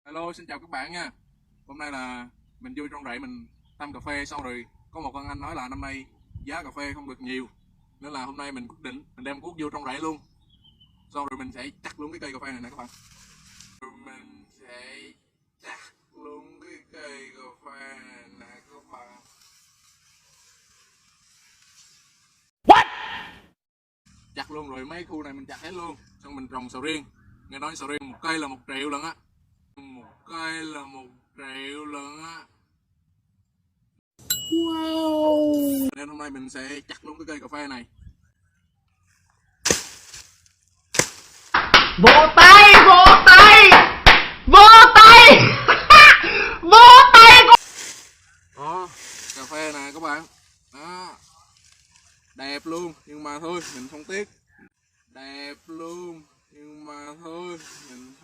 Hello, xin chào các bạn nha. Hôm nay là mình vô trong rẫy mình thăm cà phê, xong rồi có một con anh nói là năm nay giá cà phê không được nhiều, nên là hôm nay mình quyết định mình đem cuốc vô trong rẫy luôn, xong rồi mình sẽ chặt luôn cái cây cà phê này nè các bạn. Rồi mình sẽ chặt luôn cái cây cà phê này nè các bạn. Chặt luôn rồi mấy khu này mình chặt hết luôn, xong mình trồng sầu riêng. Nghe nói sầu riêng một cây là 1 triệu lần á, một cây là 1 triệu lần á. Wow. Nên hôm nay mình sẽ chặt luôn cái cây cà phê này. Vỗ tay, vỗ tay, vỗ tay. Vỗ tay. Đó, cà phê nè các bạn. Đó, đẹp luôn, nhưng mà thôi mình không tiếc. Đẹp luôn, nhưng mà thôi mình